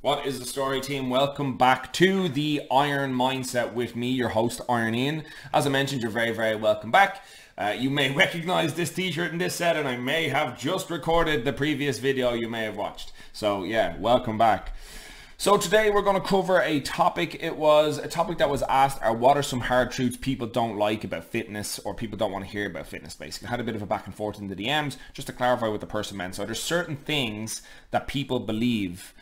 What is the story, team? Welcome back to the Iron Mindset with me, your host, Iron Ian. As I mentioned, you're very welcome back. You may recognize this t-shirt and this set, and I may have just recorded the previous video you may have watched. So yeah, welcome back. So today we're going to cover a topic. It was a topic that was asked, what are some hard truths people don't like about fitness, or people don't want to hear about fitness, basically. I had a bit of a back and forth in the DMs just to clarify what the person meant. So there's certain things that people believe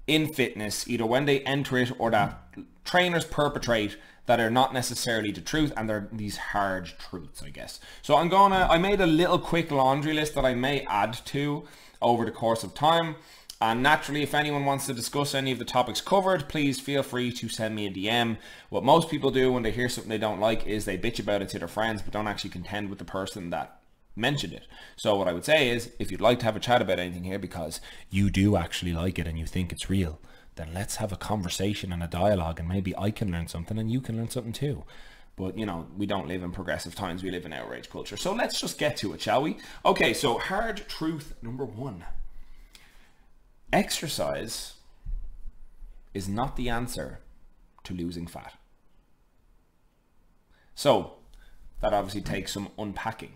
in fitness, either when they enter it or that trainers perpetrate, that are not necessarily the truth, and they're these hard truths, I guess. So I made a little quick laundry list that I may add to over the course of time. And naturally, if anyone wants to discuss any of the topics covered, please feel free to send me a DM. What most people do when they hear something they don't like is they bitch about it to their friends, but don't actually contend with the person that mentioned it. So what I would say is, if you'd like to have a chat about anything here because you do actually like it and you think it's real, then let's have a conversation and a dialogue, and maybe I can learn something and you can learn something too. But you know, we don't live in progressive times, we live in outrage culture. So let's just get to it, shall we? Okay, so hard truth number one. Exercise is not the answer to losing fat. So that obviously takes some unpacking.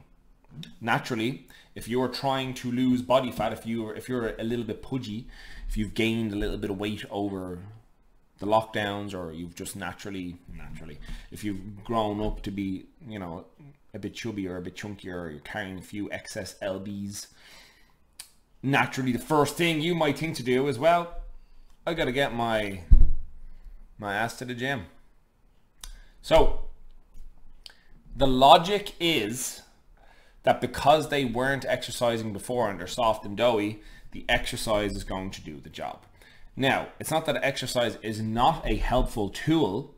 Naturally, if you're trying to lose body fat, if you're a little bit pudgy, if you've gained a little bit of weight over the lockdowns, or you've just naturally, if you've grown up to be, you know, a bit chubby or a bit chunkier, or you're carrying a few excess lbs, naturally the first thing you might think to do is, well, I gotta get my ass to the gym. So the logic is that because they weren't exercising before and they're soft and doughy, the exercise is going to do the job. Now, it's not that exercise is not a helpful tool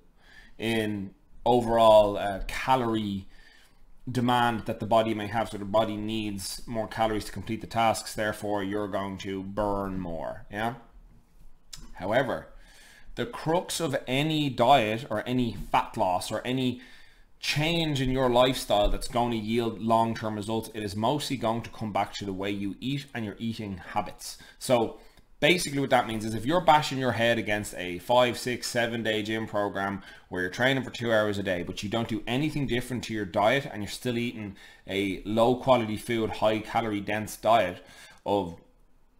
in overall calorie demand that the body may have. So the body needs more calories to complete the tasks, therefore you're going to burn more. Yeah. However, the crux of any diet or any fat loss or any change in your lifestyle that's going to yield long-term results, it is mostly going to come back to the way you eat and your eating habits. So basically what that means is, if you're bashing your head against a 5, 6, 7 day gym program where you're training for 2 hours a day, but you don't do anything different to your diet, and you're still eating a low quality food, high calorie dense diet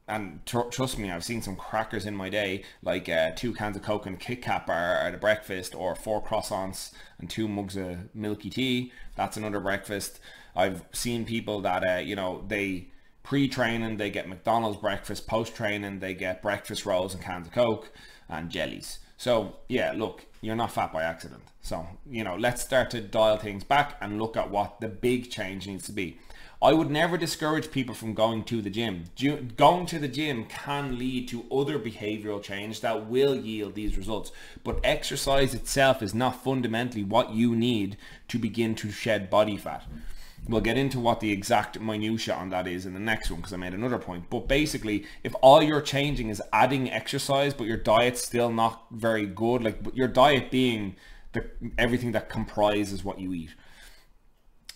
and trust me, I've seen some crackers in my day, like 2 cans of Coke and a Kit Kat bar at a breakfast, or 4 croissants and 2 mugs of milky tea. That's another breakfast. I've seen people that, you know, they pre-training, they get McDonald's breakfast, post-training, they get breakfast rolls and cans of Coke and jellies. So yeah, look, you're not fat by accident. So, you know, let's start to dial things back and look at what the big change needs to be. I would never discourage people from going to the gym. Going to the gym can lead to other behavioral change that will yield these results. But exercise itself is not fundamentally what you need to begin to shed body fat. We'll get into what the exact minutia on that is in the next one, because I made another point. But basically, if all you're changing is adding exercise, but your diet's still not very good, like your diet being everything that comprises what you eat,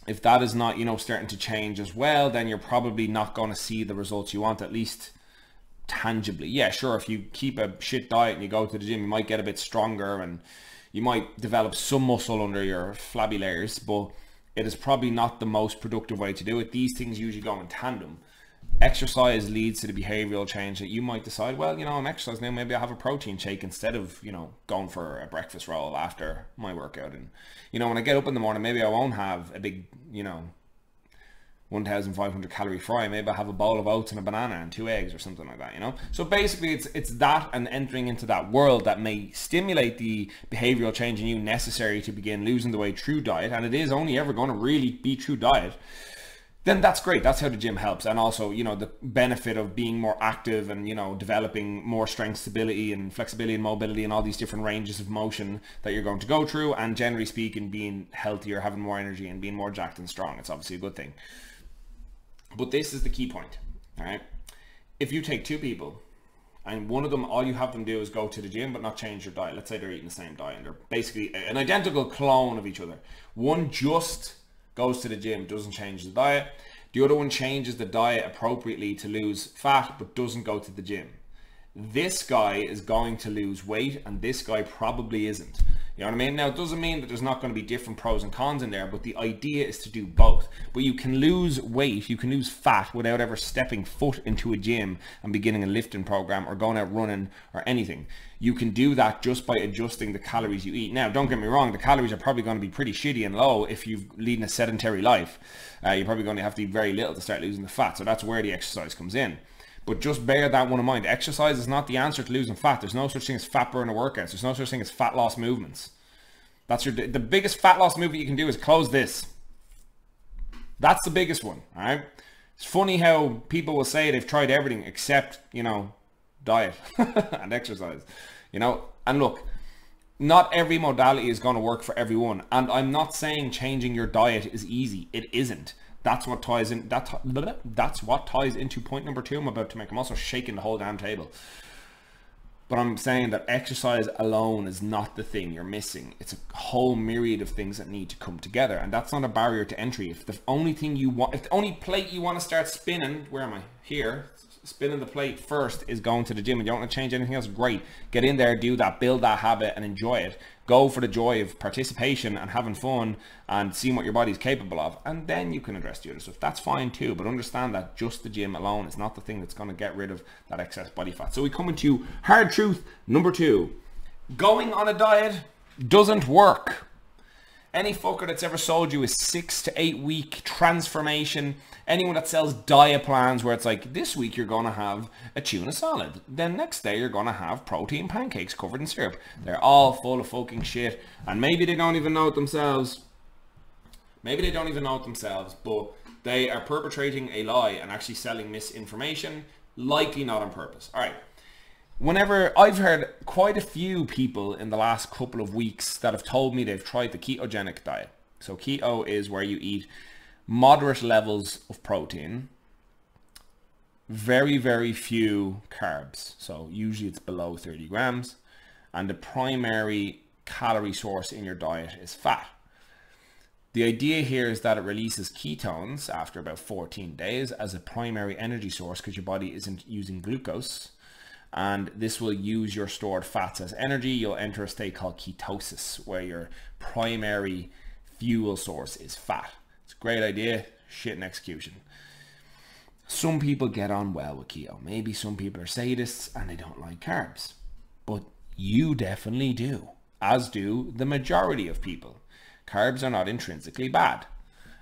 if that is not, you know, starting to change as well, then you're probably not going to see the results you want, at least tangibly. Yeah, sure, if you keep a shit diet and you go to the gym, you might get a bit stronger and you might develop some muscle under your flabby layers, but it is probably not the most productive way to do it. These things usually go in tandem. Exercise leads to the behavioral change that you might decide, well, you know, I'm exercising now, maybe I'll have a protein shake instead of, you know, going for a breakfast roll after my workout. And, you know, when I get up in the morning, maybe I won't have a big, you know, 1,500 calorie fry. Maybe I'll have a bowl of oats and a banana and 2 eggs or something like that, you know? So basically it's that, and entering into that world that may stimulate the behavioral change in you necessary to begin losing the weight through diet. And it is only ever going to really be through diet. Then that's great. That's how the gym helps. And also, you know, the benefit of being more active and, you know, developing more strength, stability and flexibility and mobility and all these different ranges of motion that you're going to go through. And generally speaking, being healthier, having more energy and being more jacked and strong. It's obviously a good thing. But this is the key point, all right? If you take 2 people and one of them, all you have them do is go to the gym but not change their diet. Let's say they're eating the same diet and they're basically an identical clone of each other. One just goes to the gym, doesn't change the diet. The other one changes the diet appropriately to lose fat but doesn't go to the gym. this guy is going to lose weight and this guy probably isn't. You know what I mean? Now, it doesn't mean that there's not going to be different pros and cons in there, but the idea is to do both. But you can lose weight, you can lose fat without ever stepping foot into a gym and beginning a lifting program or going out running or anything. You can do that just by adjusting the calories you eat. Now, don't get me wrong, the calories are probably going to be pretty shitty and low if you're leading a sedentary life. You're probably going to have to eat very little to start losing the fat. So that's where the exercise comes in. But just bear that one in mind. Exercise is not the answer to losing fat. There's no such thing as fat burner workouts. There's no such thing as fat loss movements. That's the biggest fat loss movement you can do is close this. That's the biggest one, all right? It's funny how people will say they've tried everything except, you know, diet and exercise, you know? And look, not every modality is going to work for everyone. And I'm not saying changing your diet is easy. It isn't. That's what ties in. That's what ties into point number 2 I'm about to make. I'm also shaking the whole damn table. But I'm saying that exercise alone is not the thing you're missing. It's a whole myriad of things that need to come together, and that's not a barrier to entry. If the only thing you want, if the only plate you want to start spinning, where am I? Here. Spinning the plate first is going to the gym and you don't want to change anything else, great. Get in there, do that, build that habit and enjoy it. Go for the joy of participation and having fun and seeing what your body's capable of, and then you can address the other stuff. That's fine too, but understand that just the gym alone is not the thing that's going to get rid of that excess body fat. So we come into hard truth number 2. Going on a diet doesn't work. Any fucker that's ever sold you a 6 to 8 week transformation, anyone that sells diet plans where it's like, this week you're going to have a tuna salad, then next day you're going to have protein pancakes covered in syrup. They're all full of fucking shit, and maybe they don't even know it themselves. Maybe they don't even know it themselves, but they are perpetrating a lie and actually selling misinformation, likely not on purpose. All right. Whenever I've heard quite a few people in the last couple of weeks that have told me they've tried the ketogenic diet. So keto is where you eat moderate levels of protein, very, very few carbs. So usually it's below 30 grams. And the primary calorie source in your diet is fat. The idea here is that it releases ketones after about 14 days as a primary energy source because your body isn't using glucose. And this will use your stored fats as energy. You'll enter a state called ketosis, where your primary fuel source is fat. It's a great idea, shit in execution. Some people get on well with keto. Maybe some people are sadists and they don't like carbs. But you definitely do, as do the majority of people. Carbs are not intrinsically bad.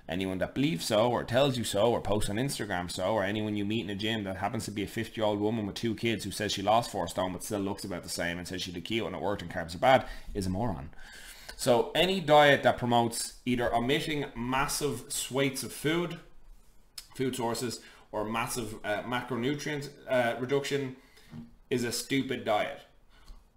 Anyone that believes so, or tells you so, or posts on Instagram so, or anyone you meet in a gym that happens to be a 50-year-old woman with 2 kids who says she lost 4 stone but still looks about the same and says she did keto and it worked and carbs are bad, is a moron. So any diet that promotes either omitting massive swathes of food sources, or massive macronutrient reduction is a stupid diet.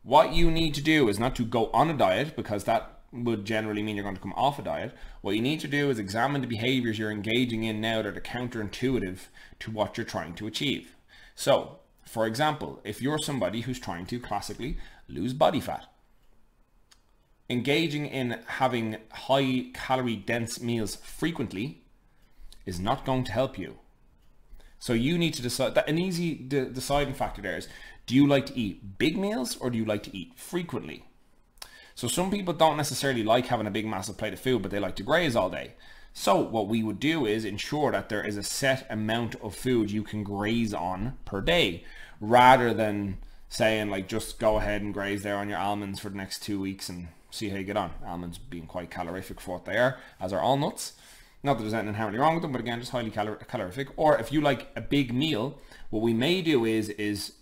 What you need to do is not to go on a diet, because that would generally mean you're going to come off a diet. What you need to do is examine the behaviors you're engaging in now that are counterintuitive to what you're trying to achieve. So, for example, if you're somebody who's trying to classically lose body fat, engaging in having high calorie dense meals frequently is not going to help you. So you need to decide that. An easy deciding factor there is, do you like to eat big meals or do you like to eat frequently? So some people don't necessarily like having a big massive plate of food, but they like to graze all day. So what we would do is ensure that there is a set amount of food you can graze on per day, rather than saying like, just go ahead and graze there on your almonds for the next 2 weeks and see how you get on. Almonds being quite calorific for what they are, as are all nuts. Not that there's anything inherently wrong with them, but again, just highly calorific. Or if you like a big meal, what we may do is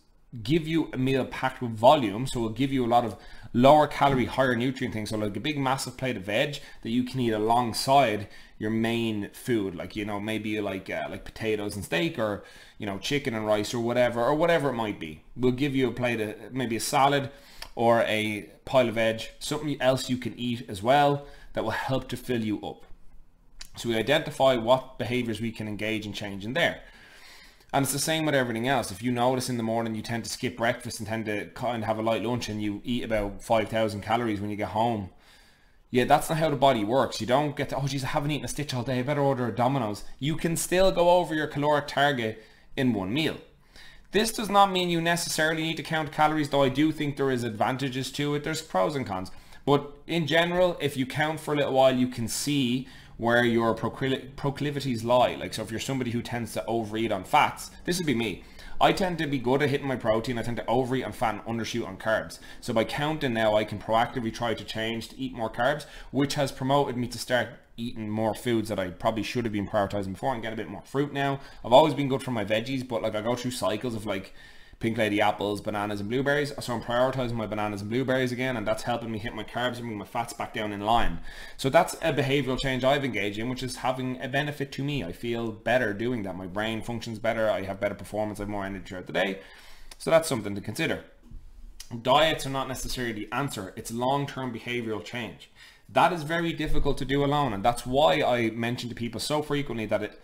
give you a meal packed with volume. So we'll give you a lot of lower calorie, higher nutrient things. So like a big massive plate of veg that you can eat alongside your main food. Like, you know, maybe you like potatoes and steak, or, you know, chicken and rice, or whatever it might be. We'll give you a plate of maybe a salad or a pile of veg, something else you can eat as well that will help to fill you up. So we identify what behaviors we can engage and change in there. And it's the same with everything else. If you notice in the morning you tend to skip breakfast and tend to kind of have a light lunch and you eat about 5,000 calories when you get home, yeah, that's not how the body works. You don't get to, oh geez, I haven't eaten a stitch all day, I better order a Domino's. You can still go over your caloric target in one meal. This does not mean you necessarily need to count calories, though I do think there is advantages to it. There's pros and cons. But in general, if you count for a little while, you can see where your proclivities lie. Like, so if you're somebody who tends to overeat on fats, this would be me. I tend to be good at hitting my protein. I tend to overeat on fat and undershoot on carbs. So by counting now, I can proactively try to change to eat more carbs, which has promoted me to start eating more foods that I probably should have been prioritizing before, and get a bit more fruit now. I've always been good for my veggies, but like I go through cycles of like pink lady apples, bananas and blueberries. So I'm prioritizing my bananas and blueberries again, and that's helping me hit my carbs and bring my fats back down in line. So that's a behavioral change I've engaged in, which is having a benefit to me. I feel better doing that. My brain functions better. I have better performance. I have more energy throughout the day. So that's something to consider. Diets are not necessarily the answer. It's long-term behavioral change. That is very difficult to do alone, and that's why I mention to people so frequently that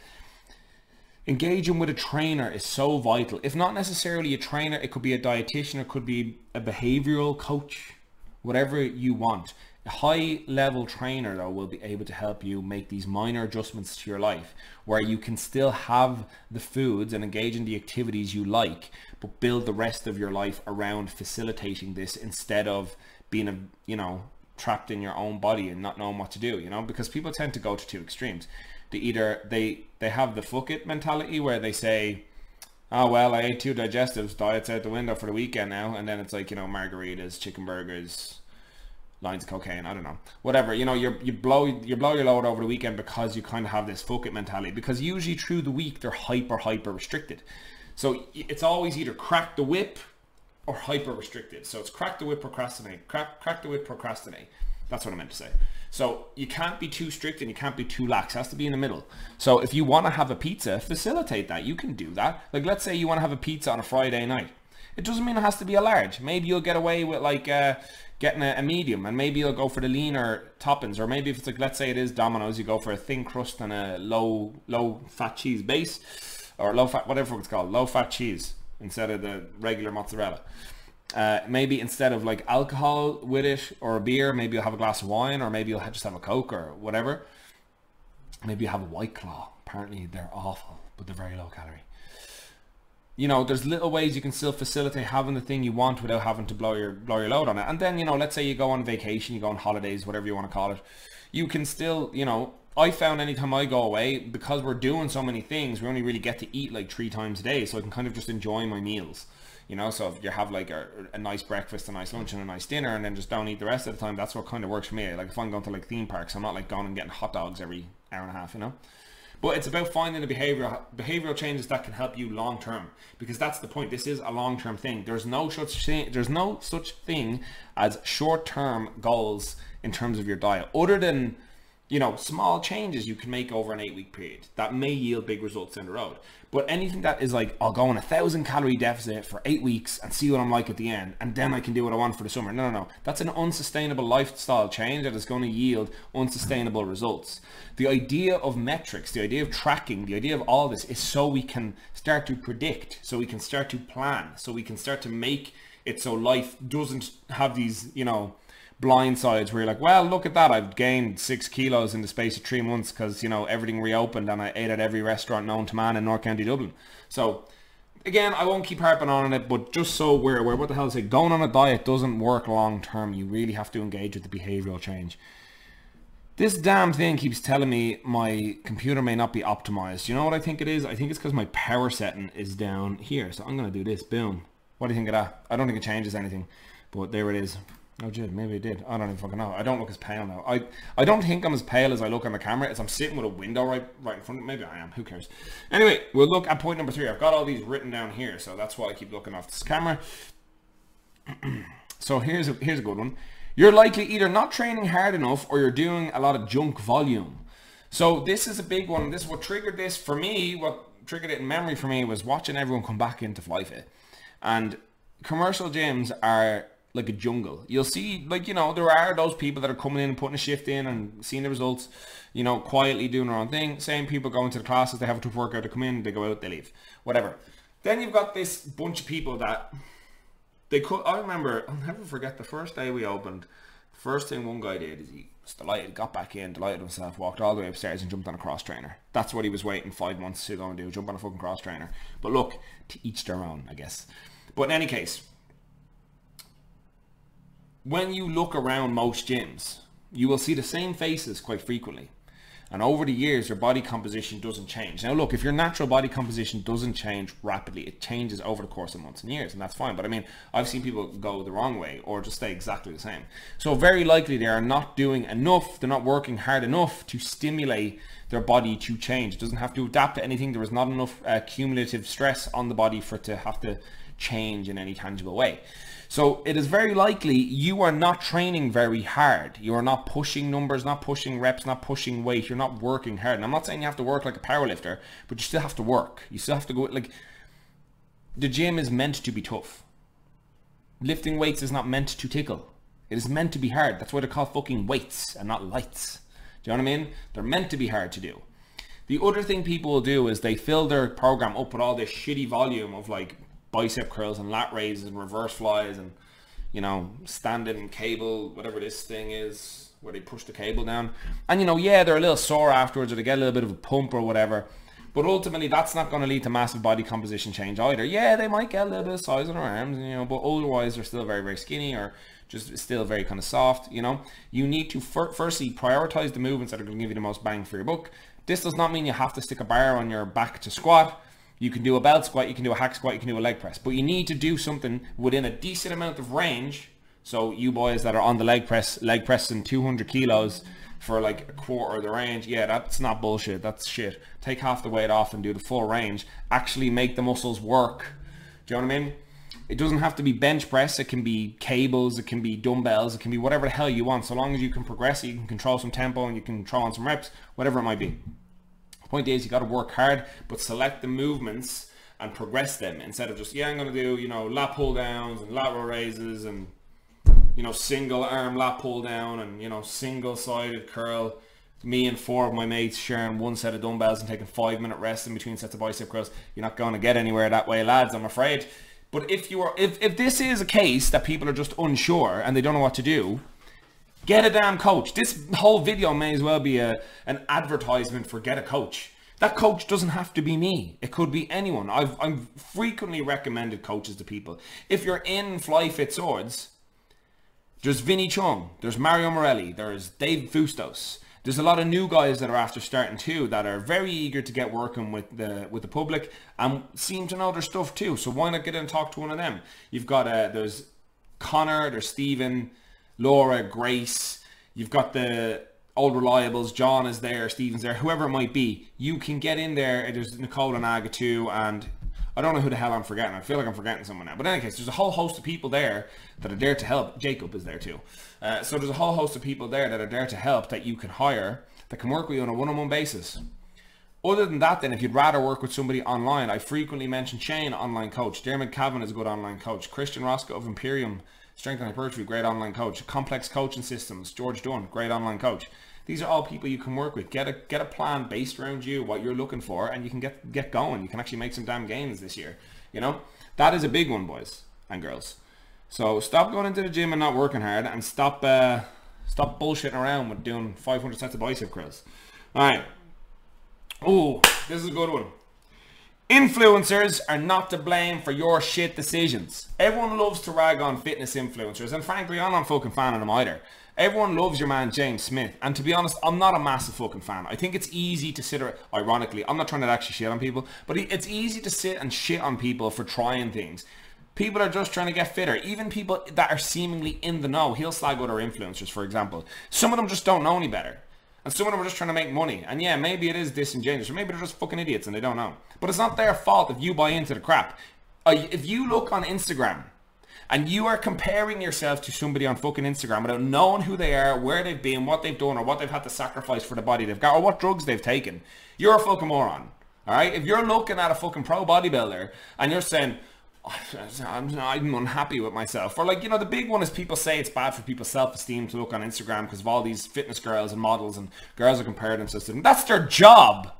engaging with a trainer is so vital. If not necessarily a trainer, it could be a dietitian, it could be a behavioral coach, whatever you want. A high level trainer though will be able to help you make these minor adjustments to your life where you can still have the foods and engage in the activities you like, but build the rest of your life around facilitating this instead of being trapped in your own body and not knowing what to do, because people tend to go to two extremes. They have the fuck it mentality where they say, oh well, I ate 2 digestives, diet's out the window for the weekend now, and then it's like, margaritas, chicken burgers, lines of cocaine, I don't know, whatever, you blow your load over the weekend because you kind of have this fuck it mentality, because usually through the week they're hyper restricted. So it's always either crack the whip or hyper restricted. So it's crack the whip, procrastinate, crack the whip, procrastinate. That's what I meant to say. So you can't be too strict and you can't be too lax. It has to be in the middle. So if you want to have a pizza, facilitate that. You can do that. Like, let's say you want to have a pizza on a Friday night. It doesn't mean it has to be a large. Maybe you'll get away with like getting a medium, and maybe you'll go for the leaner toppings. Or maybe if it's like, let's say it is Domino's, you go for a thin crust and a low fat cheese base, or low fat, whatever it's called, low fat cheese instead of the regular mozzarella. Maybe instead of like alcohol with it or a beer, maybe you'll have a glass of wine, or maybe you'll just have a Coke or whatever. Maybe you have a White Claw. Apparently they're awful, but they're very low calorie. There's little ways you can still facilitate having the thing you want without having to blow your load on it. And then, let's say you go on vacation, you go on holidays, whatever you want to call it. You can still, I found anytime I go away, because we're doing so many things, we only really get to eat like 3 times a day. So I can kind of just enjoy my meals. So if you have like a nice breakfast, a nice lunch and a nice dinner, and then just don't eat the rest of the time, that's what kind of works for me. Like if I'm going to like theme parks, I'm not like going and getting hot dogs every hour and a half, But it's about finding the behavioral changes that can help you long term, because that's the point. This is a long term thing. There's no such thing as short term goals in terms of your diet, other than small changes you can make over an 8-week period that may yield big results down the road. But anything that is like, I'll go on 1,000 calorie deficit for 8 weeks and see what I'm like at the end, and then I can do what I want for the summer. No. That's an unsustainable lifestyle change that is going to yield unsustainable results. The idea of metrics, the idea of tracking, the idea of all this is so we can start to predict, so we can start to plan, so we can start to make it so life doesn't have these, blind sides where you're like, well, look at that, I've gained 6 kilos in the space of 3 months because everything reopened and I ate at every restaurant known to man in North County Dublin. So again, I won't keep harping on it, but just so we're aware, what the hell is it? Going on a diet doesn't work long term. You really have to engage with the behavioral change. This damn thing keeps telling me my computer may not be optimized. You know what I think it is? I think it's because my power setting is down here. So I'm going to do this. Boom. What do you think of that? I don't think it changes anything, but there it is. Oh, gee, maybe it did. I don't even fucking know. I don't look as pale now. I don't think I'm as pale as I look on the camera. It's I'm sitting with a window right in front of me. Maybe I am. Who cares? Anyway, we'll look at point number 3. I've got all these written down here, so that's why I keep looking off this camera. So here's a good one. You're likely either not training hard enough or you're doing a lot of junk volume. So this is a big one. This is what triggered this for me. What triggered it in memory for me was watching everyone come back into FlyFit. And commercial gyms are like a jungle. You'll see, like, there are those people that are coming in and putting a shift in and seeing the results, quietly doing their own thing. Same people going to the classes, they have a tough workout, they come in, they go out, they leave. Whatever. Then you've got this bunch of people that I remember, I'll never forget the first day we opened First thing one guy did is he was delighted, got back in, delighted himself, walked all the way upstairs and jumped on a cross trainer. That's what he was waiting 5 months to go and do, jump on a fucking cross trainer. But look, to each their own, I guess. But in any case, when you look around most gyms, you will see the same faces quite frequently. And over the years, your body composition doesn't change. Now look, if your natural body composition doesn't change rapidly, it changes over the course of months and years, and that's fine. But I mean, I've seen people go the wrong way or just stay exactly the same. So very likely they are not doing enough, they're not working hard enough to stimulate their body to change. It doesn't have to adapt to anything. There is not enough cumulative stress on the body for it to have to change in any tangible way. So it is very likely you are not training very hard. You are not pushing numbers, not pushing reps, not pushing weight. You're not working hard. And I'm not saying you have to work like a powerlifter, but you still have to work. You still have to go, like, the gym is meant to be tough. Lifting weights is not meant to tickle. It is meant to be hard. That's why they're called fucking weights and not lights. Do you know what I mean? They're meant to be hard to do. The other thing people will do is they fill their program up with all this shitty volume of like bicep curls and lat raises and reverse flies and, you know, standing cable, whatever this thing is, where they push the cable down. And, you know, yeah, they're a little sore afterwards or they get a little bit of a pump or whatever. But ultimately, that's not going to lead to massive body composition change either. Yeah, they might get a little bit of size on their arms, you know, but otherwise they're still very, very skinny or just still very kind of soft, you know. You need to firstly prioritize the movements that are going to give you the most bang for your buck. This does not mean you have to stick a bar on your back to squat. You can do a belt squat, you can do a hack squat, you can do a leg press. But you need to do something within a decent amount of range. So you boys that are on the leg pressing 200 kilos for like a quarter of the range, yeah, that's not bullshit, that's shit. Take half the weight off and do the full range. Actually make the muscles work. Do you know what I mean? It doesn't have to be bench press, it can be cables, it can be dumbbells, it can be whatever the hell you want. So long as you can progress it, you can control some tempo and you can throw on some reps, whatever it might be. Point is, you got to work hard, but select the movements and progress them instead of just, yeah, I'm going to do, you know, lat pull downs and lateral raises and, you know, single arm lat pull down and, you know, single sided curl. Me and 4 of my mates sharing 1 set of dumbbells and taking 5-minute rest in between sets of bicep curls. You're not going to get anywhere that way, lads, I'm afraid. But if you are, if this is a case that people are just unsure and they don't know what to do, get a damn coach. This whole video may as well be an advertisement for get a coach. That coach doesn't have to be me. It could be anyone. I've frequently recommended coaches to people. If you're in Fly Fit Swords, there's Vinny Chung, there's Mario Morelli, there's Dave Fustos. There's a lot of new guys that are after starting too that are very eager to get working with the public and seem to know their stuff too. So why not get in and talk to one of them? You've got there's Connor, there's Stephen, Laura, Grace, you've got the old reliables, John is there, Stephen's there, whoever it might be. You can get in there. There's Nicole and Aga too, and I don't know who the hell I'm forgetting. I feel like I'm forgetting someone now. But in any case, there's a whole host of people there that are there to help. Jacob is there too. So there's a whole host of people there that are there to help that you can hire, that can work with you on a one-on-one basis. Other than that, then, if you'd rather work with somebody online, I frequently mention Shane, online coach. Dermot Cavan is a good online coach. Christian Roscoe of Imperium Strength and Hypertrophy, great online coach. Complex Coaching Systems, George Dunn, great online coach. These are all people you can work with. Get a plan based around you, what you're looking for, and you can get going. You can actually make some damn gains this year. You know, that is a big one, boys and girls. So stop going into the gym and not working hard, and stop bullshitting around with doing 500 sets of bicep curls. All right. Oh, this is a good one. Influencers are not to blame for your shit decisions. Everyone loves to rag on fitness influencers, and frankly, I'm not fucking fan of them either. Everyone loves your man James Smith, and to be honest, I'm not a massive fucking fan. I think it's easy to sit, ironically, I'm not trying to actually shit on people, but it's easy to sit and shit on people for trying things. People are just trying to get fitter. Even people that are seemingly in the know, he'll slag other influencers, for example. Some of them just don't know any better. And some of them are just trying to make money. And yeah, maybe it is disingenuous, or maybe they're just fucking idiots and they don't know. But it's not their fault if you buy into the crap. If you look on Instagram and you are comparing yourself to somebody on fucking Instagram without knowing who they are, where they've been, what they've done, or what they've had to sacrifice for the body they've got, or what drugs they've taken, you're a fucking moron. Alright? If you're looking at a fucking pro bodybuilder and you're saying, I'm unhappy with myself, or like, you know, the big one is people say it's bad for people's self-esteem to look on Instagram because of all these fitness girls and models, and girls are comparing themselves to them. That's their job.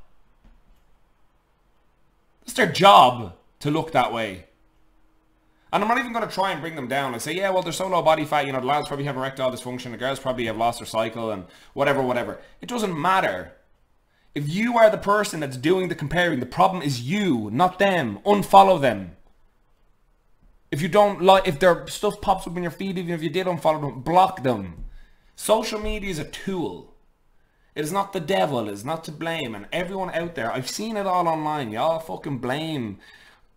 It's their job to look that way. And I'm not even going to try and bring them down and say, yeah, well, they're so low body fat, you know, the lads probably have erectile dysfunction, the girls probably have lost their cycle and whatever. It doesn't matter. If you are the person that's doing the comparing, the problem is you, not them. Unfollow them. If you don't like, if their stuff pops up in your feed, even if you did unfollow them, block them. Social media is a tool. It is not the devil. It is not to blame. And everyone out there, I've seen it all online. Y'all fucking blame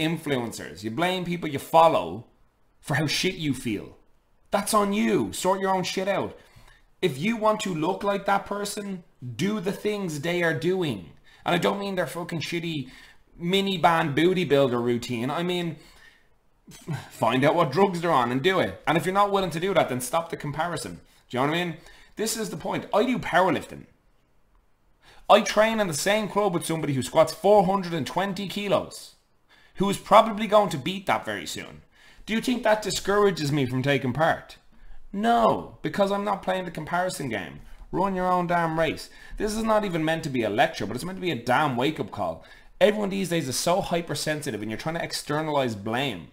influencers. You blame people you follow for how shit you feel. That's on you. Sort your own shit out. If you want to look like that person, do the things they are doing. And I don't mean their fucking shitty mini band booty builder routine. I mean, find out what drugs they're on and do it. And if you're not willing to do that, then stop the comparison. Do you know what I mean? This is the point. I do powerlifting. I train in the same club with somebody who squats 420 kilos. Who is probably going to beat that very soon. Do you think that discourages me from taking part? No, because I'm not playing the comparison game. Run your own damn race. This is not even meant to be a lecture, but it's meant to be a damn wake-up call. Everyone these days is so hypersensitive and you're trying to externalize blame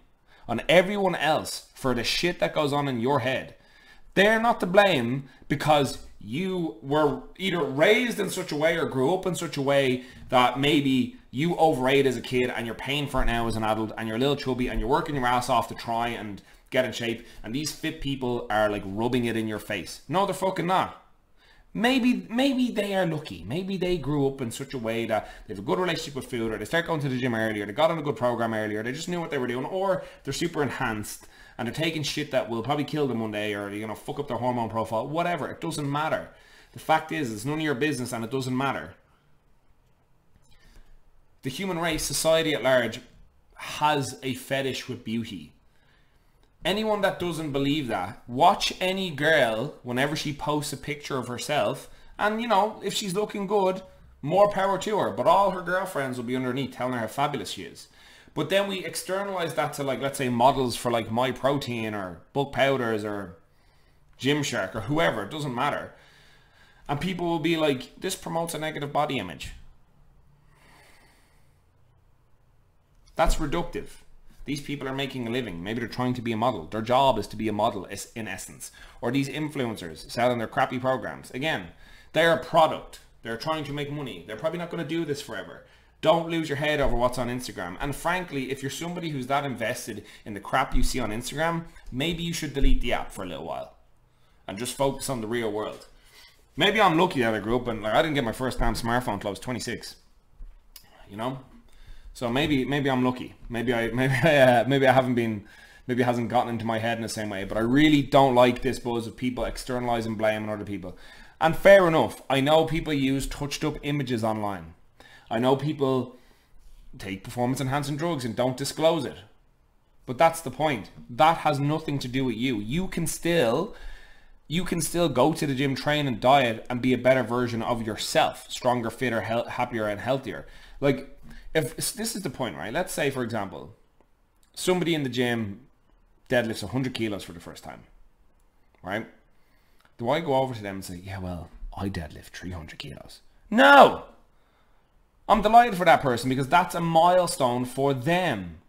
on everyone else for the shit that goes on in your head. They're not to blame because you were either raised in such a way or grew up in such a way that maybe you overate as a kid and you're paying for it now as an adult and you're a little chubby and you're working your ass off to try and get in shape and these fit people are like rubbing it in your face. No, they're fucking not. Maybe they are lucky. Maybe they grew up in such a way that they have a good relationship with food, or they start going to the gym earlier, they got on a good program earlier, they just knew what they were doing, or they're super enhanced and they're taking shit that will probably kill them one day, or, you know, fuck up their hormone profile, whatever. It doesn't matter. The fact is, it's none of your business and it doesn't matter. The human race, society at large, has a fetish with beauty. Anyone that doesn't believe that, watch any girl whenever she posts a picture of herself, and, you know, if she's looking good, more power to her, but all her girlfriends will be underneath telling her how fabulous she is. But then we externalize that to, like, let's say models for like My Protein or Bulk Powders or Gymshark or whoever, it doesn't matter. And people will be like, this promotes a negative body image. That's reductive. These people are making a living. Maybe they're trying to be a model. Their job is to be a model in essence. Or these influencers selling their crappy programs. Again, they're a product. They're trying to make money. They're probably not going to do this forever. Don't lose your head over what's on Instagram. And frankly, if you're somebody who's that invested in the crap you see on Instagram, maybe you should delete the app for a little while and just focus on the real world. Maybe I'm lucky that I grew up and, like, I didn't get my first damn smartphone until I was 26. You know? So maybe I'm lucky. Maybe I haven't been, maybe it hasn't gotten into my head in the same way. But I really don't like this buzz of people externalizing blame on other people. And fair enough, I know people use touched up images online. I know people take performance enhancing drugs and don't disclose it. But that's the point. That has nothing to do with you. You can still go to the gym, train and diet and be a better version of yourself. Stronger, fitter, happier and healthier. Like, if this is the point, right? Let's say, for example, somebody in the gym deadlifts 100 kilos for the first time, right? Do I go over to them and say, yeah, well, I deadlift 300 kilos? No! I'm delighted for that person because that's a milestone for them.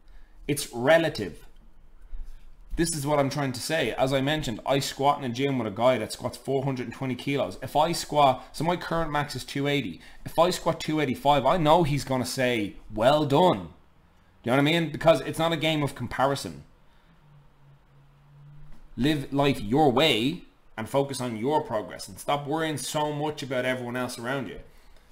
It's relative. This is what I'm trying to say. As I mentioned, I squat in a gym with a guy that squats 420 kilos. If I squat, so my current max is 280. If I squat 285, I know he's going to say, well done. Do you know what I mean? Because it's not a game of comparison. Live life your way and focus on your progress and stop worrying so much about everyone else around you.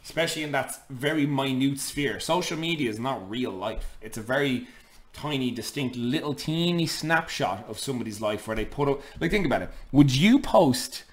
Especially in that very minute sphere. Social media is not real life. It's a very tiny, distinct, little teeny snapshot of somebody's life where they put up, like, think about it. Would you post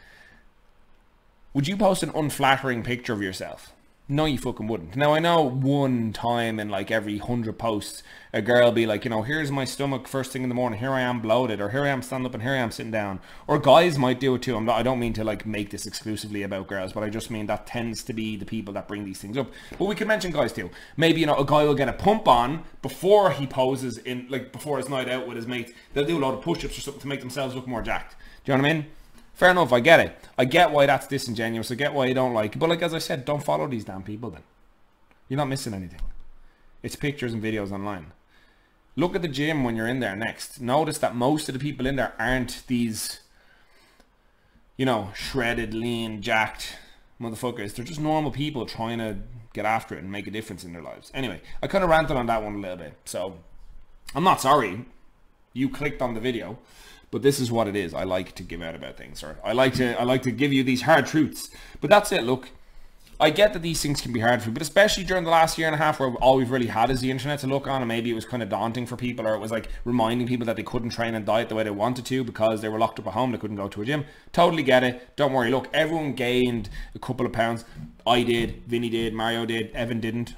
an unflattering picture of yourself? No, you fucking wouldn't. Now, I know one time in like every 100 posts, a girl will be like, you know, here's my stomach first thing in the morning. Here I am bloated, or here I am standing up and here I am sitting down. Or guys might do it too. I don't mean to like make this exclusively about girls, but I just mean that tends to be the people that bring these things up. But we can mention guys too. Maybe, you know, a guy will get a pump on before he poses in, like, before his night out with his mates. They'll do a lot of push-ups or something to make themselves look more jacked. Do you know what I mean? Fair enough, I get it. I get why that's disingenuous. I get why you don't like it. But like, as I said, don't follow these damn people then. You're not missing anything. It's pictures and videos online. Look at the gym when you're in there next. Notice that most of the people in there aren't these, you know, shredded, lean, jacked motherfuckers. They're just normal people trying to get after it and make a difference in their lives. Anyway, I kind of ranted on that one a little bit. So I'm not sorry you clicked on the video, but this is what it is. I like to give out about things, or I like to give you these hard truths. But that's it. Look, I get that these things can be hard for you, but especially during the last year and a half where all we've really had is the internet to look on, and maybe it was kind of daunting for people, or it was like reminding people that they couldn't train and diet the way they wanted to because they were locked up at home, they couldn't go to a gym. Totally get it. Don't worry. Look, everyone gained a couple of pounds. I did, Vinny did, Mario did, Evan didn't.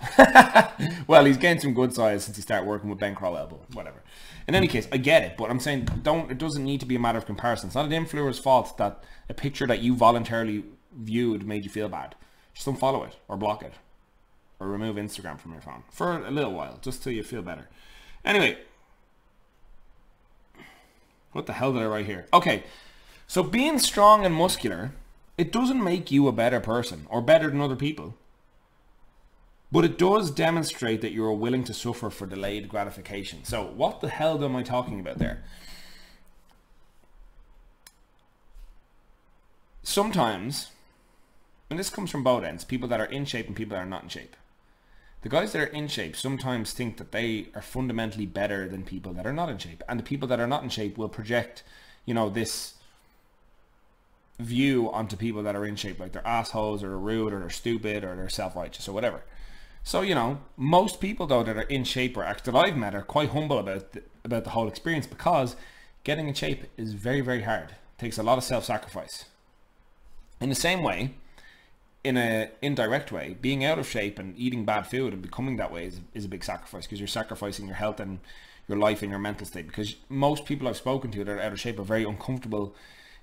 Well, he's gained some good size since he started working with Ben Crow elbow, whatever. In any case, I get it, but I'm saying it doesn't need to be a matter of comparison. It's not an influencer's fault that a picture that you voluntarily viewed made you feel bad. Just unfollow it, or block it, or remove Instagram from your phone for a little while, just till you feel better. Anyway, what the hell did I write here? Okay, so being strong and muscular, it doesn't make you a better person or better than other people, but it does demonstrate that you are willing to suffer for delayed gratification. So what the hell am I talking about there? Sometimes, and this comes from both ends, people that are in shape and people that are not in shape. The guys that are in shape sometimes think that they are fundamentally better than people that are not in shape. And the people that are not in shape will project, you know, this view onto people that are in shape, like they're assholes or they're rude or they're stupid or they're self-righteous or whatever. So, you know, most people though that are in shape or that I've met are quite humble about the whole experience, because getting in shape is very, very hard. It takes a lot of self-sacrifice. In the same way, in an indirect way, being out of shape and eating bad food and becoming that way is a big sacrifice, because you're sacrificing your health and your life and your mental state. Because most people I've spoken to that are out of shape are very uncomfortable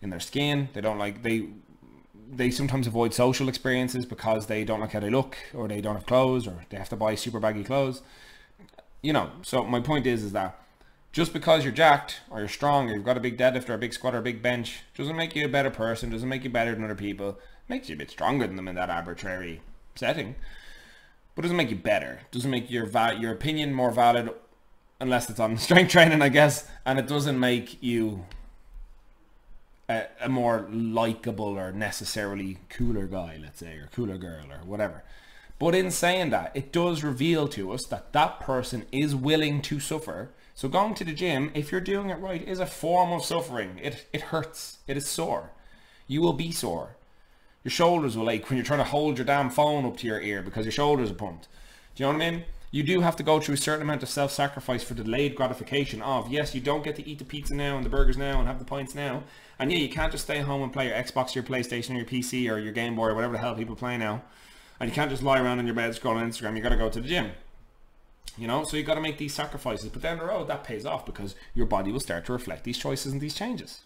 in their skin. They don't like, they sometimes avoid social experiences because they don't like how they look, or they don't have clothes, or they have to buy super baggy clothes. You know, so my point is that just because you're jacked or you're strong or you've got a big deadlift or a big squat or a big bench doesn't make you a better person, doesn't make you better than other people. Makes you a bit stronger than them in that arbitrary setting, but doesn't make you better. Doesn't make your opinion more valid, unless it's on strength training, I guess, and it doesn't make you a more likable or necessarily cooler guy, let's say, or cooler girl or whatever. But in saying that, it does reveal to us that that person is willing to suffer. So going to the gym, if you're doing it right, is a form of suffering. It hurts. It is sore. You will be sore. Your shoulders will ache when you're trying to hold your damn phone up to your ear because your shoulders are pumped. Do you know what I mean? You do have to go through a certain amount of self-sacrifice for delayed gratification of, yes, you don't get to eat the pizza now and the burgers now and have the pints now. And yeah, you can't just stay home and play your Xbox, your PlayStation, or your PC, or your Game Boy, or whatever the hell people play now. And you can't just lie around in your bed scrolling Instagram. You got to go to the gym. You know, so you got to make these sacrifices. But down the road, that pays off because your body will start to reflect these choices and these changes.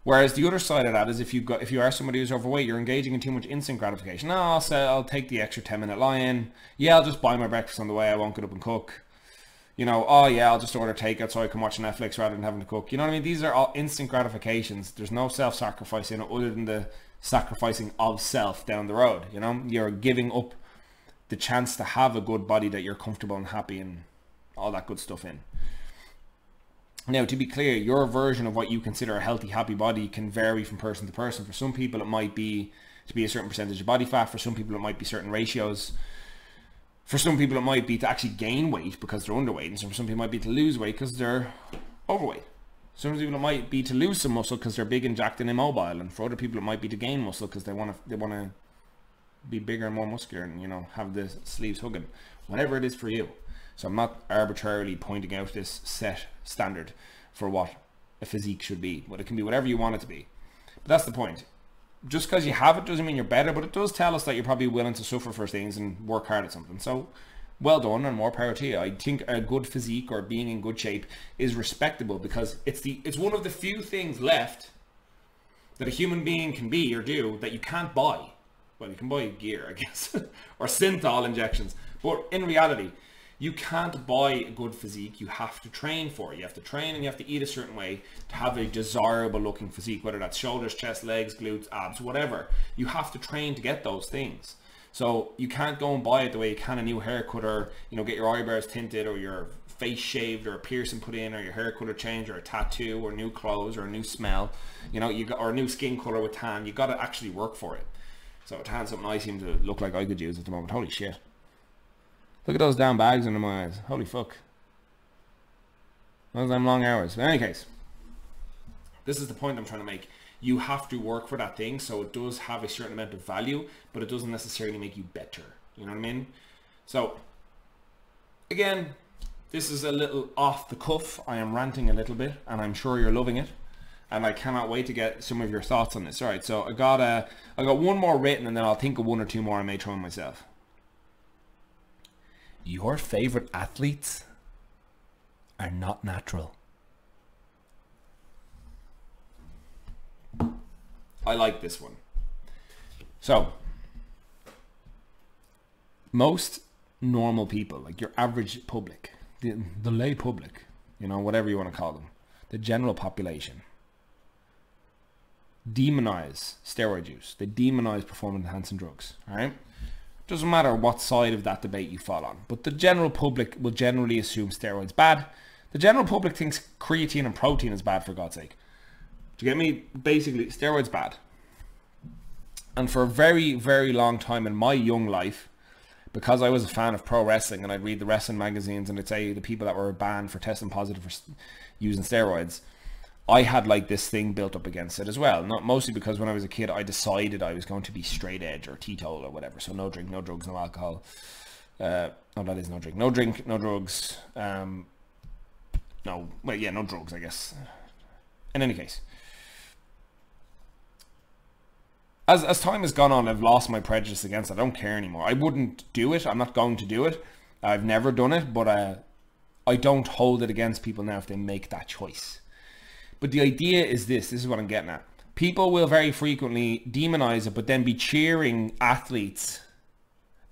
Whereas the other side of that is if you are somebody who's overweight, you're engaging in too much instant gratification. No, I'll take the extra 10-minute lie-in. Yeah, I'll just buy my breakfast on the way. I won't get up and cook. You know, oh yeah, I'll just order takeout so I can watch Netflix rather than having to cook. You know what I mean? These are all instant gratifications. There's no self-sacrifice in it other than the sacrificing of self down the road. You know, you're giving up the chance to have a good body that you're comfortable and happy and all that good stuff in. Now, to be clear, your version of what you consider a healthy, happy body can vary from person to person. For some people, it might be to be a certain percentage of body fat. For some people, it might be certain ratios. For some people, it might be to actually gain weight because they're underweight. And for some people, it might be to lose weight because they're overweight. Some people, it might be to lose some muscle because they're big and jacked and immobile. And for other people, it might be to gain muscle because they want to be bigger and more muscular and, you know, have the sleeves hugging. Whatever it is for you. So I'm not arbitrarily pointing out this set standard for what a physique should be, but it can be whatever you want it to be. But that's the point. Just because you have it doesn't mean you're better, but it does tell us that you're probably willing to suffer for things and work hard at something. So well done and more power to you. I think a good physique or being in good shape is respectable because it's one of the few things left that a human being can be or do that you can't buy. Well, you can buy gear, I guess, or synthol injections, but in reality, you can't buy a good physique. You have to train for it. You have to train and you have to eat a certain way to have a desirable looking physique, whether that's shoulders, chest, legs, glutes, abs, whatever. You have to train to get those things. So you can't go and buy it the way you can a new haircut or, you know, get your eyebrows tinted or your face shaved or a piercing put in or your hair color changed or a tattoo or new clothes or a new smell, you know, or a new skin color with tan. You got to actually work for it. So tan's something I seem to look like I could use at the moment. Holy shit. Look at those damn bags under my eyes. Holy fuck. Those damn long hours. But in any case, this is the point I'm trying to make. You have to work for that thing, so it does have a certain amount of value, but it doesn't necessarily make you better. You know what I mean? So, again, this is a little off the cuff. I am ranting a little bit, and I'm sure you're loving it. And I cannot wait to get some of your thoughts on this. All right, so I got one more written, and then I'll think of one or two more I may throw in myself. Your favorite athletes are not natural. I like this one. So, most normal people, like your average public, the lay public, you know, whatever you want to call them, the general population, demonize steroid use. They demonize performance enhancing drugs. All right, doesn't matter what side of that debate you fall on, but the general public will generally assume steroids bad. The general public thinks creatine and protein is bad, for God's sake. Do you get me? Basically, steroids bad. And for a very, very long time in my young life, because I was a fan of pro wrestling and I'd read the wrestling magazines and it'd say the people that were banned for testing positive for using steroids, I had like this thing built up against it as well. Not mostly because when I was a kid, I decided I was going to be straight edge or teetotal or whatever. So no drink, no drugs, no alcohol. No, that is no drink. No drink, no drugs. No drugs, I guess. In any case, as time has gone on, I've lost my prejudice against it. I don't care anymore. I wouldn't do it. I'm not going to do it. I've never done it, but I don't hold it against people now if they make that choice. But the idea is this is what I'm getting at. People will very frequently demonize it, but then be cheering athletes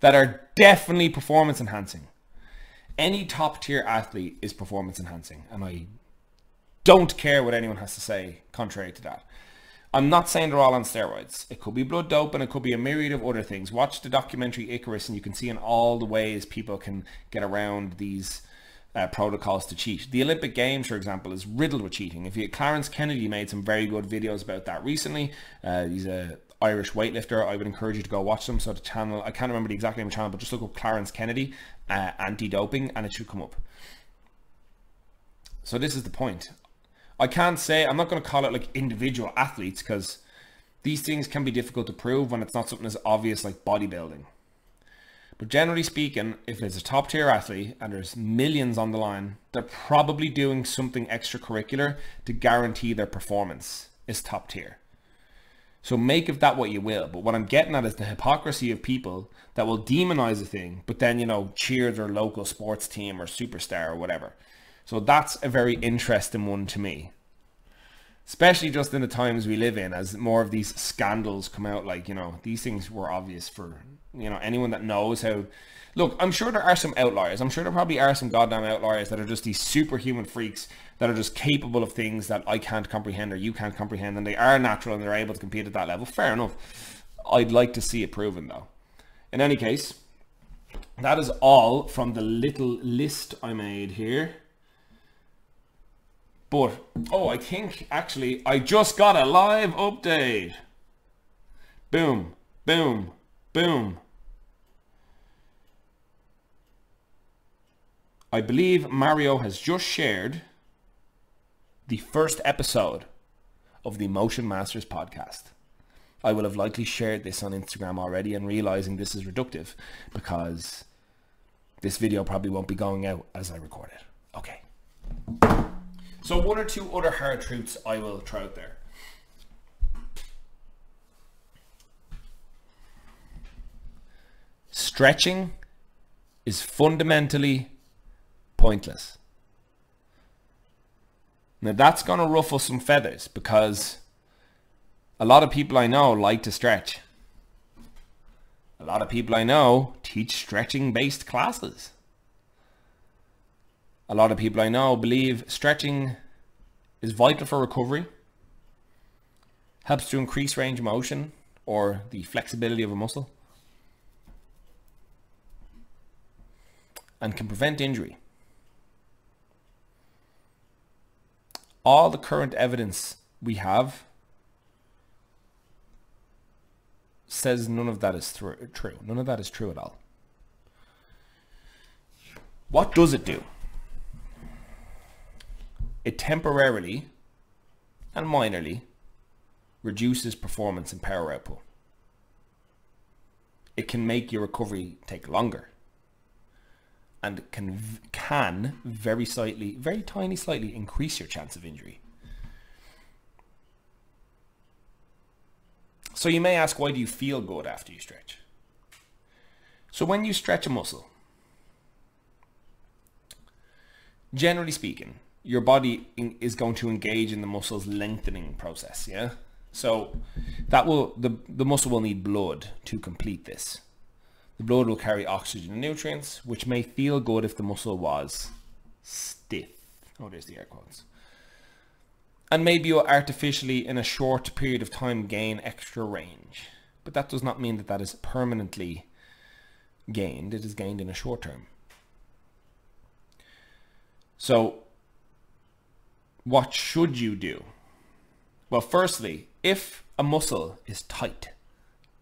that are definitely performance enhancing. Any top tier athlete is performance enhancing, and I don't care what anyone has to say contrary to that. I'm not saying they're all on steroids. It could be blood dope and it could be a myriad of other things. Watch the documentary Icarus and you can see in all the ways people can get around these protocols to cheat. The Olympic Games, for example, is riddled with cheating. Clarence Kennedy made some very good videos about that recently. He's a Irish weightlifter. I would encourage you to go watch them. So the channel, I can't remember the exact name of the channel, but just look up Clarence Kennedy anti-doping and it should come up. So this is the point. I can't say, I'm not going to call it like individual athletes because these things can be difficult to prove when it's not something as obvious like bodybuilding. But generally speaking, if it's a top tier athlete and there's millions on the line, they're probably doing something extracurricular to guarantee their performance is top tier. So make of that what you will. But what I'm getting at is the hypocrisy of people that will demonize a thing, but then, you know, cheer their local sports team or superstar or whatever. So that's a very interesting one to me. Especially just in the times we live in, as more of these scandals come out, like, you know, these things were obvious for, you know, anyone that knows how. Look, I'm sure there are some outliers. I'm sure there probably are some goddamn outliers that are just these superhuman freaks that are just capable of things that I can't comprehend or you can't comprehend, and they are natural and they're able to compete at that level. Fair enough. I'd like to see it proven though. In any case, that is all from the little list I made here. But, oh, I think, actually, I just got a live update. Boom, boom, boom. I believe Mario has just shared the first episode of the Motion Masters podcast. I will have likely shared this on Instagram already and realizing this is reductive because this video probably won't be going out as I record it. Okay. So one or two other hard truths I will throw out there. Stretching is fundamentally pointless. Now that's going to ruffle some feathers because a lot of people I know like to stretch. A lot of people I know teach stretching based classes. A lot of people I know believe stretching is vital for recovery, helps to increase range of motion or the flexibility of a muscle, and can prevent injury. all the current evidence we have says none of that is true. None of that is true at all. What does it do? It temporarily and minorly reduces performance and power output. It can make your recovery take longer, and can very tiny slightly increase your chance of injury. So you may ask, why do you feel good after you stretch? So when you stretch a muscle, generally speaking, your body is going to engage in the muscle's lengthening process, yeah? So that will the muscle will need blood to complete this. The blood will carry oxygen and nutrients, which may feel good if the muscle was stiff. Oh, there's the air quotes. And maybe you'll artificially, in a short period of time, gain extra range. But that does not mean that that is permanently gained. It is gained in a short term. So what should you do? Well, firstly, if a muscle is tight,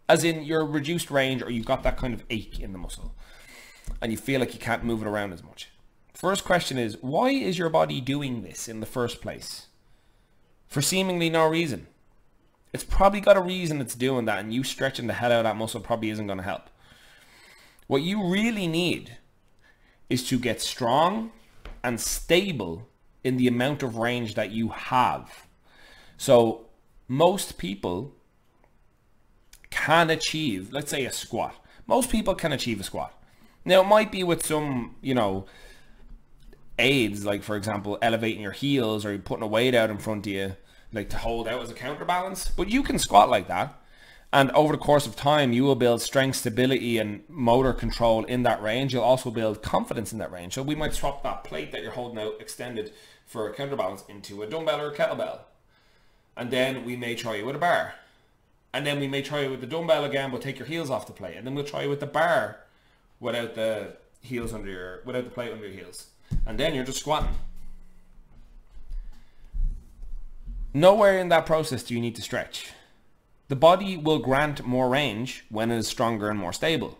as in you're reduced range or you've got that kind of ache in the muscle and you feel like you can't move it around as much. First question is, why is your body doing this in the first place? For seemingly no reason. It's probably got a reason it's doing that, and you stretching the hell out of that muscle probably isn't going to help. What you really need is to get strong and stable in the amount of range that you have. So most people can achieve, let's say, a squat. Most people can achieve a squat. Now, it might be with some, aids, like, for example, elevating your heels, or you're putting a weight out in front of you, like to hold out as a counterbalance. But you can squat like that. And over the course of time, you will build strength, stability, and motor control in that range. You'll also build confidence in that range. So we might swap that plate that you're holding out extended for a counterbalance into a dumbbell or a kettlebell. And then we may try you with a bar. And then we may try you with the dumbbell again, but take your heels off the plate. And then we'll try you with the bar without the heels without the plate under your heels. And then you're just squatting. Nowhere in that process do you need to stretch. The body will grant more range when it is stronger and more stable.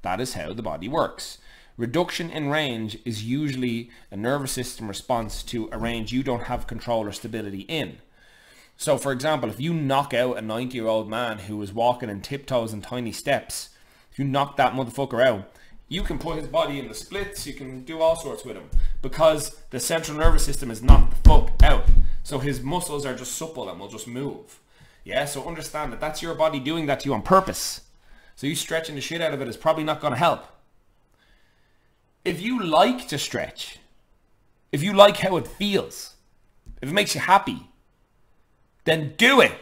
That is how the body works. Reduction in range is usually a nervous system response to a range you don't have control or stability in. So, for example, if you knock out a 90-year-old man who is walking in tiptoes and tiny steps, if you knock that motherfucker out, you can put his body in the splits, you can do all sorts with him, because the central nervous system is knocked the fuck out. So his muscles are just supple and will just move. Yeah, so understand that that's your body doing that to you on purpose. So you stretching the shit out of it is probably not going to help. If you like to stretch, if you like how it feels, if it makes you happy, then do it.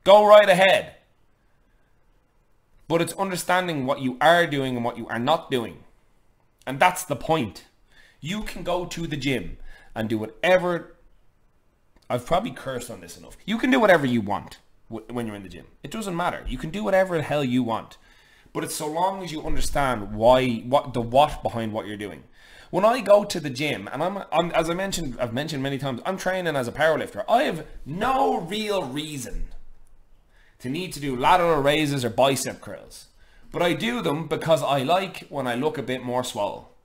Go right ahead. But it's understanding what you are doing and what you are not doing. And that's the point. You can go to the gym and do whatever. I've probably cursed on this enough. You can do whatever you want when you're in the gym. It doesn't matter. You can do whatever the hell you want. But it's so long as you understand what behind what you're doing. When I go to the gym, and I've mentioned many times, I'm training as a powerlifter. I have no real reason to need to do lateral raises or bicep curls. But I do them because I like when I look a bit more swole.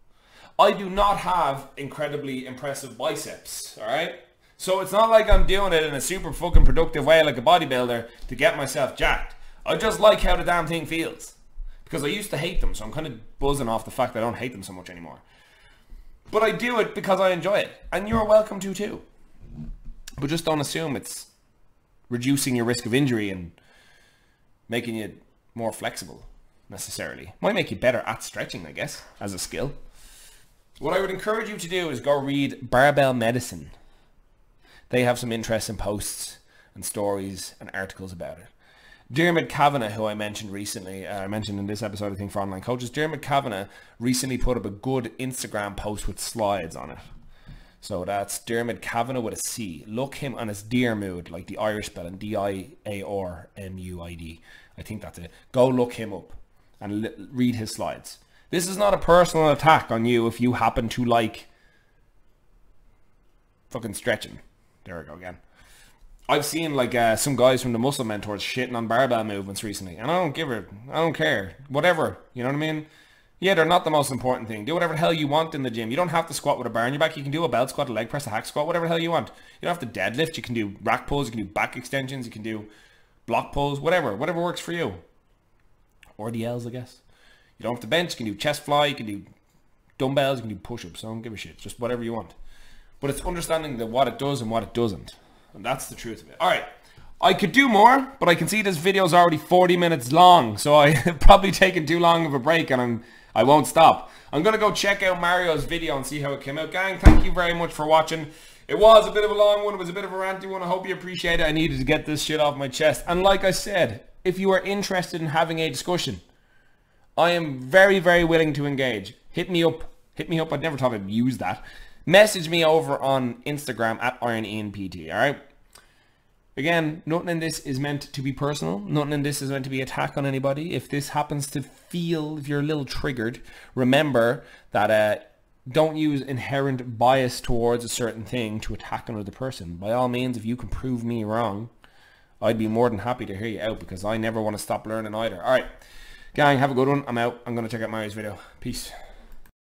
I do not have incredibly impressive biceps, alright? So it's not like I'm doing it in a super fucking productive way like a bodybuilder to get myself jacked. I just like how the damn thing feels. Because I used to hate them, so I'm kind of buzzing off the fact that I don't hate them so much anymore. But I do it because I enjoy it. And you're welcome to too. But just don't assume it's reducing your risk of injury and making you more flexible, necessarily. Might make you better at stretching, I guess, as a skill. What I would encourage you to do is go read Barbell Medicine. They have some interesting posts and stories and articles about it. Dermot Kavanagh, who I mentioned recently, I mentioned in this episode, I think, for online coaches, Dermot Kavanagh recently put up a good Instagram post with slides on it. So that's Dermot Kavanagh with a C. Look him, and it's Diarmuid, like the Irish spelling, Diarmuid. I think that's it. Go look him up and read his slides. This is not a personal attack on you if you happen to like fucking stretching. There we go again. I've seen like some guys from the Muscle Mentors shitting on barbell movements recently, and I don't care. Whatever, you know what I mean? Yeah, they're not the most important thing. Do whatever the hell you want in the gym. You don't have to squat with a bar on your back. You can do a belt squat, a leg press, a hack squat, whatever the hell you want. You don't have to deadlift. You can do rack pulls. You can do back extensions. You can do block pulls. Whatever works for you. Or the L's, I guess. You don't have to bench. You can do chest fly. You can do dumbbells. You can do push-ups. I don't give a shit. Just whatever you want. But it's understanding that what it does and what it doesn't. And that's the truth of it. Alright. I could do more, but I can see this video is already 40 minutes long. So I've probably taken too long of a break, and I won't stop. I'm going to go check out Mario's video and see how it came out. Gang, thank you very much for watching. It was a bit of a long one. It was a bit of a ranty one. I hope you appreciate it. I needed to get this shit off my chest. And like I said, if you are interested in having a discussion, I am very, very willing to engage. Hit me up. Hit me up. I'd never thought I'd use that. Message me over on Instagram at IronIanPT, alright? Again, nothing in this is meant to be personal. Nothing in this is meant to be attack on anybody. If this happens to feel, if you're a little triggered, remember that don't use inherent bias towards a certain thing to attack another person. By all means, if you can prove me wrong, I'd be more than happy to hear you out, because I never want to stop learning either. Alright, gang, have a good one. I'm out. I'm going to check out Mario's video. Peace.